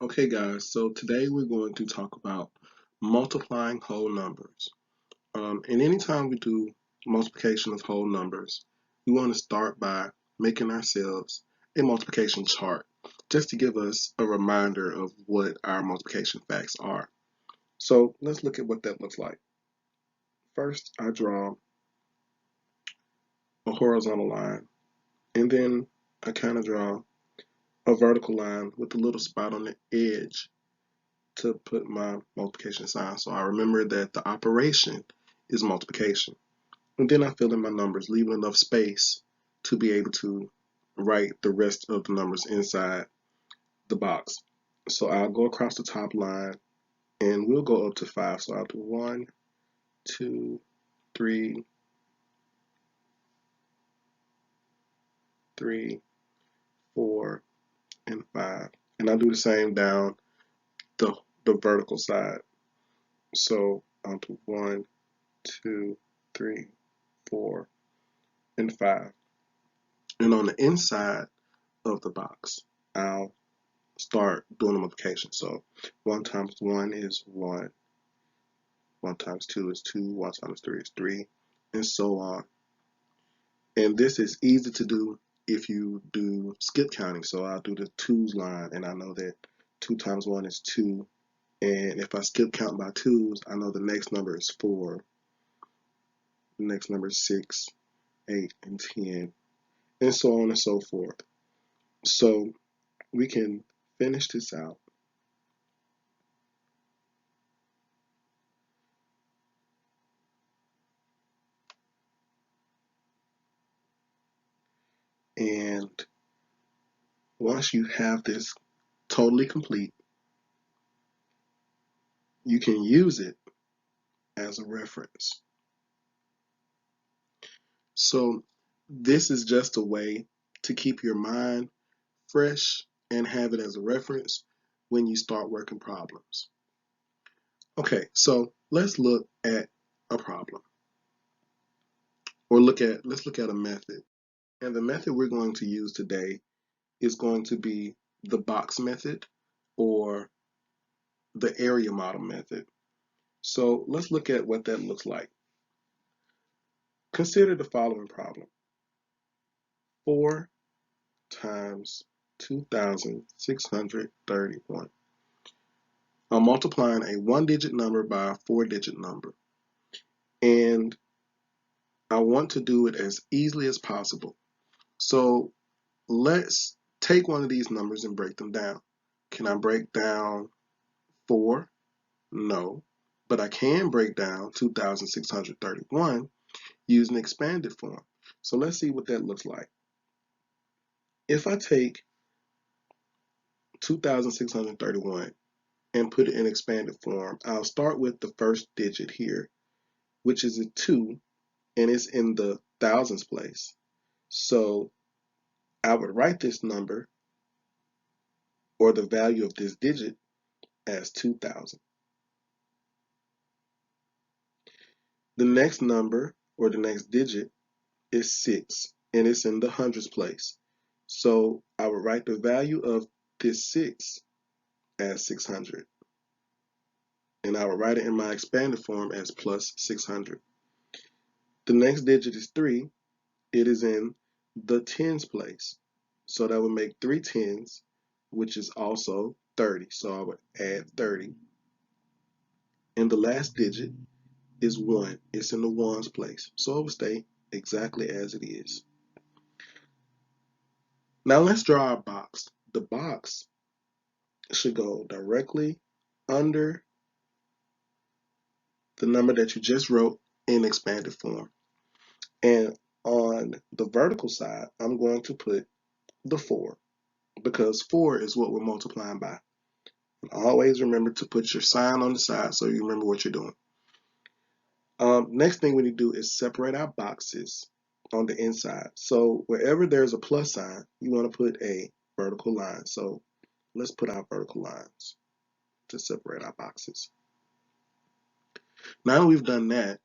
Okay guys, so today we're going to talk about multiplying whole numbers. And anytime we do multiplication of whole numbers, we want to start by making ourselves a multiplication chart just to give us a reminder of what our multiplication facts are. So let's look at what that looks like. First, I draw a horizontal line, and then I kind of draw a vertical line with a little spot on the edge to put my multiplication sign. So I remember that the operation is multiplication. And then I fill in my numbers, leaving enough space to be able to write the rest of the numbers inside the box. So I'll go across the top line and we'll go up to 5. So I'll do 1, 2, 3, 3, 4, and 5. And I'll do the same down the, the vertical side. So I'll do 1, 2, 3, 4, and 5. And on the inside of the box, I'll start doing the multiplication. So 1 times 1 is 1, 1 times 2 is 2, 1 times 3 is 3, and so on. And this is easy to do if you do skip counting. So I'll do the 2's line, and I know that 2 times 1 is 2. And if I skip count by 2's, I know the next number is 4, the next number is 6, 8, and 10, and so on and so forth. So we can finish this out. And once you have this totally complete, you can use it as a reference. So this is just a way to keep your mind fresh and have it as a reference when you start working problems. Okay, so let's look at a problem, or let's look at a method. And the method we're going to use today is going to be the box method or the area model method. So let's look at what that looks like. Consider the following problem. 4 times 2,631. I'm multiplying a one-digit number by a four-digit number. And I want to do it as easily as possible. So let's take one of these numbers and break them down. Can I break down 4? No. But I can break down 2,631 using expanded form. So let's see what that looks like. If I take 2,631 and put it in expanded form, I'll start with the first digit here, which is a 2, and it's in the thousands place. So I would write this number or the value of this digit as 2,000. The next number or the next digit is 6, and it's in the hundreds place. So I would write the value of this 6 as 600. And I would write it in my expanded form as plus 600. The next digit is 3. It is in the tens place. So that would make 3 tens, which is also 30. So I would add 30. And the last digit is 1. It's in the ones place. So it will stay exactly as it is. Now let's draw our box. The box should go directly under the number that you just wrote in expanded form. And on the vertical side, I'm going to put the 4 because 4 is what we're multiplying by. And always remember to put your sign on the side so you remember what you're doing. Next thing we need to do is separate our boxes on the inside. So wherever there's a plus sign, you want to put a vertical line. So let's put our vertical lines to separate our boxes. Now that we've done that,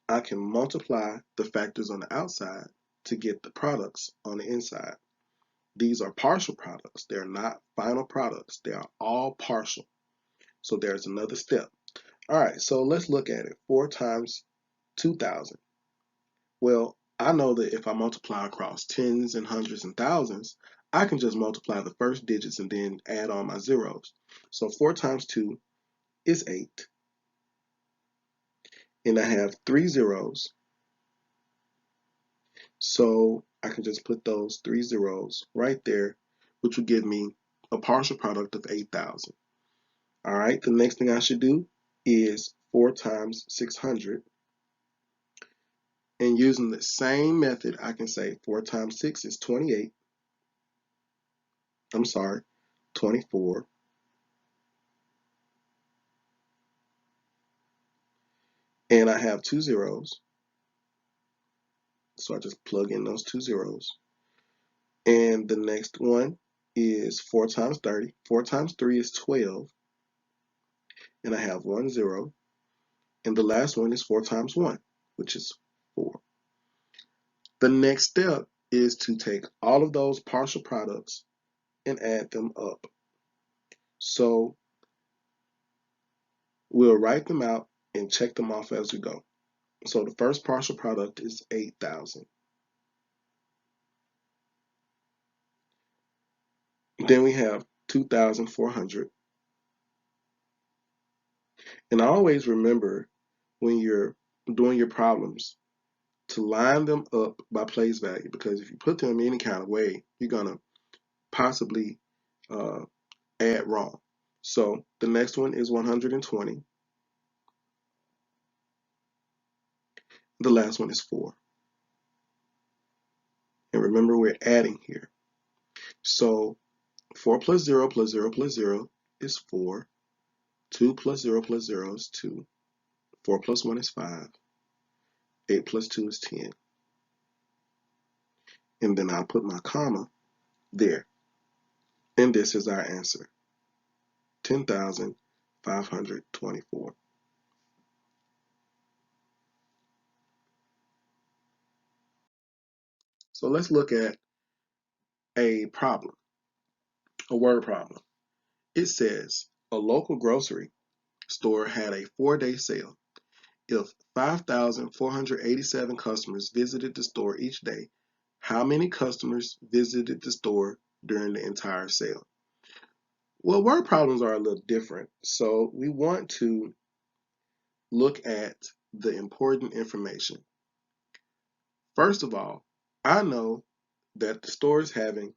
I can multiply the factors on the outside to get the products on the inside. these are partial products. They're not final products. They are all partial. So there's another step. All right, so let's look at it. 4 times 2,000. Well, I know that if I multiply across tens and hundreds and thousands, I can just multiply the first digits and then add on my zeros. So 4 times 2 is 8. And I have 3 zeros. So I can just put those 3 zeros right there, which will give me a partial product of 8,000. All right, the next thing I should do is 4 times 600. And using the same method, I can say 4 times 6 is 28. I'm sorry, 24. And I have 2 zeros. So I just plug in those 2 zeros. And the next one is 4 times 30. 4 times 3 is 12. And I have 1 zero. And the last one is 4 times 1, which is 4. The next step is to take all of those partial products and add them up. So we'll write them out and check them off as we go. So the first partial product is 8,000. Then we have 2,400. And always remember when you're doing your problems to line them up by place value, because if you put them any kind of way, you're going to possibly uh, add wrong. So the next one is 120. The last one is 4. And remember, we're adding here. So 4 plus 0 plus 0 plus 0 is 4. 2 plus 0 plus 0 is 2. 4 plus 1 is 5. 8 plus 2 is 10. And then I'll put my comma there. And this is our answer, 10,524. So let's look at a problem, a word problem. It says a local grocery store had a 4-day sale. If 5,487 customers visited the store each day, how many customers visited the store during the entire sale? Well, word problems are a little different. So we want to look at the important information. First of all, I know that the store is having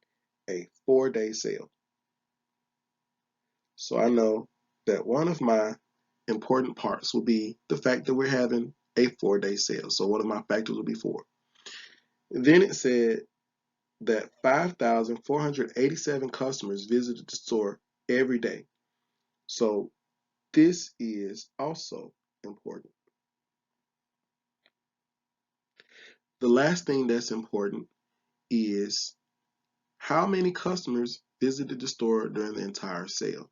a 4-day sale. So I know that one of my important parts will be the fact that we're having a 4-day sale. So one of my factors will be 4. Then it said that 5,487 customers visited the store every day. So this is also important. The last thing that's important is how many customers visited the store during the entire sale.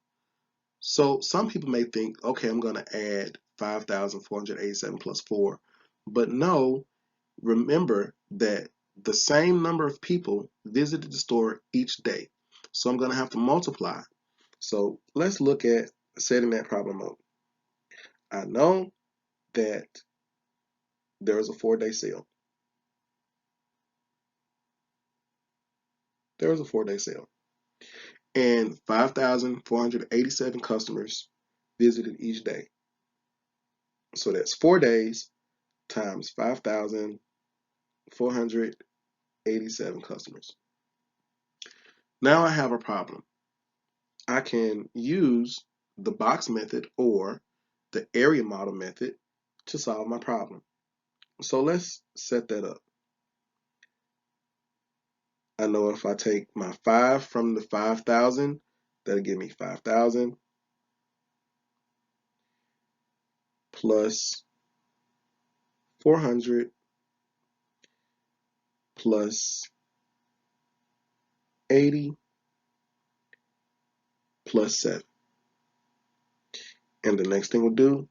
So some people may think, okay, I'm going to add 5,487 plus 4. But no, remember that the same number of people visited the store each day. So I'm going to have to multiply. So let's look at setting that problem up. I know that there is a 4-day sale. There was a 4-day sale. And 5,487 customers visited each day. So that's 4 days times 5,487 customers. Now I have a problem. I can use the box method or the area model method to solve my problem. So let's set that up. I know if I take my 5 from the 5,000, that'll give me 5,000 plus 400 plus 80 plus 7. And the next thing we'll do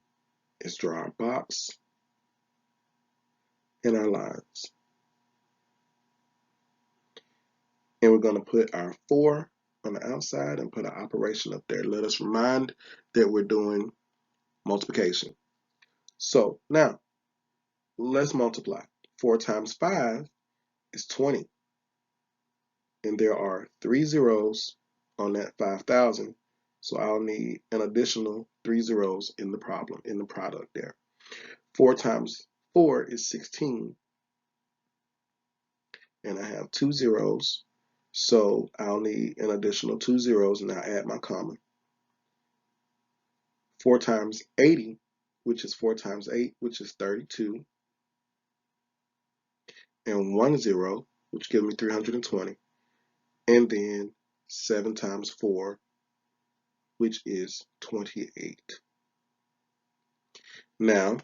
is draw our box and our lines. And we're going to put our 4 on the outside and put our operation up there. Let us remind that we're doing multiplication. So now let's multiply. 4 times 5 is 20. And there are 3 zeros on that 5,000. So I'll need an additional 3 zeros in the problem, in the product there. 4 times 4 is 16. And I have 2 zeros. So I'll need an additional 2 zeros and I'll add my comma. 4 times 80, which is 4 times 8, which is 32. And 1 zero, which gives me 320. And then 7 times 4, which is 28. Now,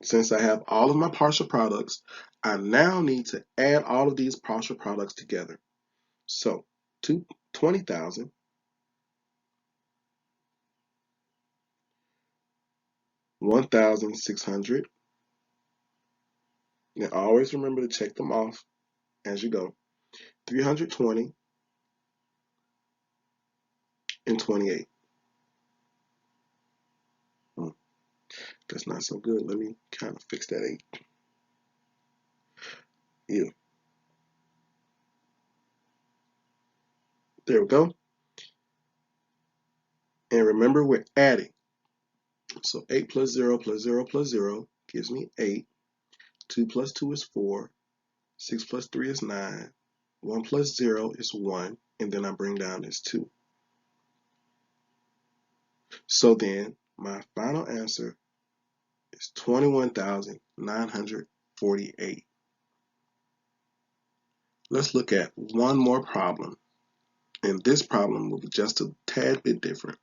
since I have all of my partial products, I now need to add all of these partial products together. So 20,000 1,600. Now always remember to check them off as you go. 320 and 28. That's not so good. Let me kind of fix that 8. Yeah. There we go. And remember, we're adding. So 8 plus 0 plus 0 plus 0 gives me 8. 2 plus 2 is 4. 6 plus 3 is 9. 1 plus 0 is 1. And then I bring down this 2. So then my final answer is 21,948. Let's look at one more problem. And this problem will be just a tad bit different.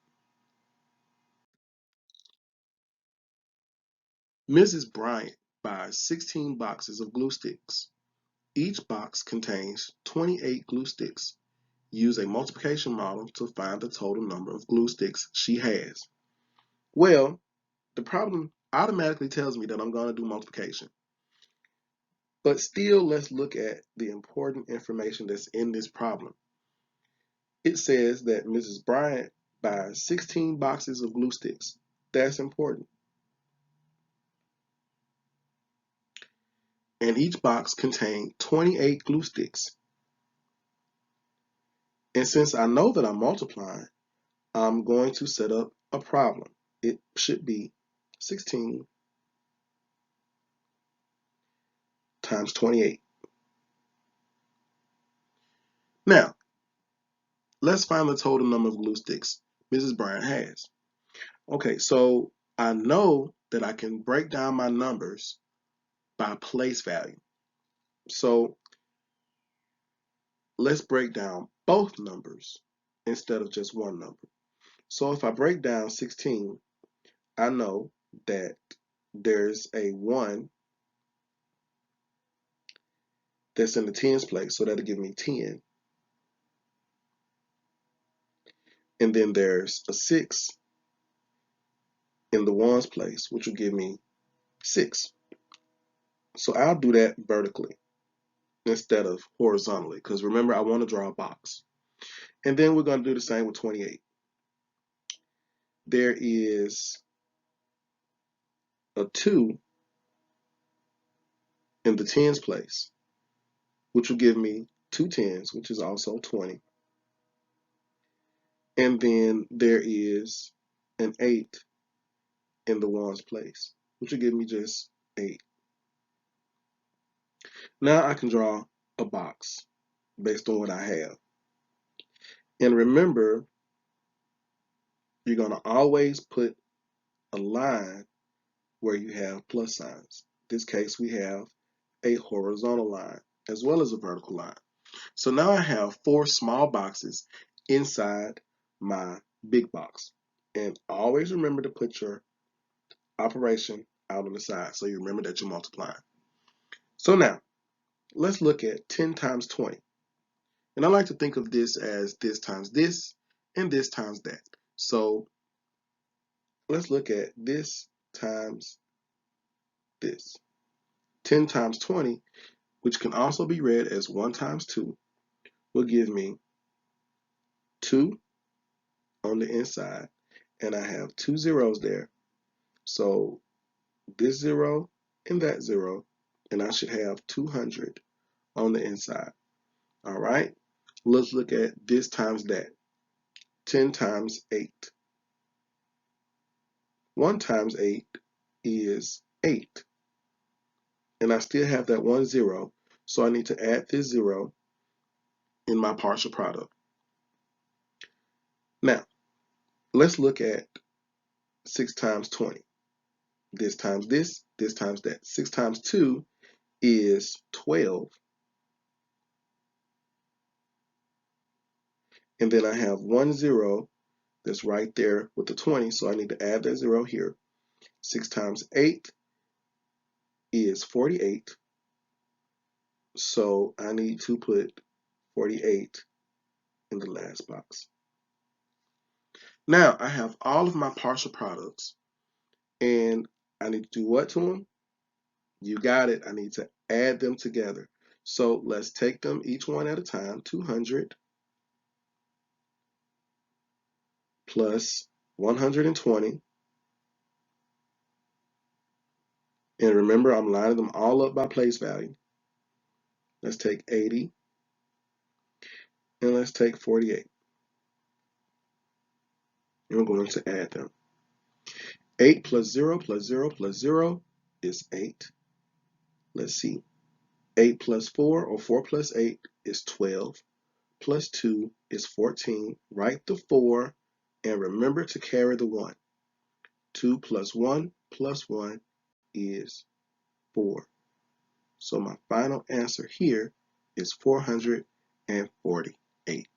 Mrs. Bryant buys 16 boxes of glue sticks. Each box contains 28 glue sticks. Use a multiplication model to find the total number of glue sticks she has. Well, the problem automatically tells me that I'm going to do multiplication. But still, let's look at the important information that's in this problem. It says that Mrs. Bryant buys 16 boxes of glue sticks. That's important. And each box contained 28 glue sticks. And since I know that I'm multiplying, I'm going to set up a problem. It should be 16 times 28. Now, let's find the total number of glue sticks Mrs. Bryant has. Okay, so I know that I can break down my numbers by place value. So let's break down both numbers instead of just one number. So if I break down 16, I know that there's a 1 that's in the tens place, so that'll give me 10. And then there's a 6 in the ones place, which will give me 6. So I'll do that vertically instead of horizontally, because remember, I want to draw a box. And then we're going to do the same with 28. There is a 2 in the tens place, which will give me 2 tens, which is also 20. And then there is an 8 in the ones place, which will give me just 8. Now I can draw a box based on what I have. And remember, you're going to always put a line where you have plus signs. In this case, we have a horizontal line as well as a vertical line. So now I have 4 small boxes inside my big box. And always remember to put your operation out on the side so you remember that you're multiplying. So now, let's look at 10 times 20. And I like to think of this as this times this and this times that. So let's look at this times this. 10 times 20, which can also be read as 1 times 2, will give me 2 on the inside, and I have 2 zeros there. So this 0 and that 0, and I should have 200 on the inside. All right, let's look at this times that. 10 times 8. 1 times 8 is 8. And I still have that 1 0, so I need to add this 0 in my partial product. Now, let's look at 6 times 20. This times this times that. 6 times 2 is 12. And then I have 1 0 that's right there with the 20, so I need to add that 0 here. 6 times 8 is 48. So I need to put 48 in the last box. Now I have all of my partial products, and I need to do what to them? You got it. I need to add them together. So let's take them each one at a time. 200 plus 120. And remember, I'm lining them all up by place value. Let's take 80. And let's take 48. And we're going to add them. 8 plus 0 plus 0 plus 0 is 8. Let's see. 8 plus 4, or 4 plus 8, is 12. Plus 2 is 14. Write the 4, and remember to carry the 1. 2 plus 1 is 4. So my final answer here is 448.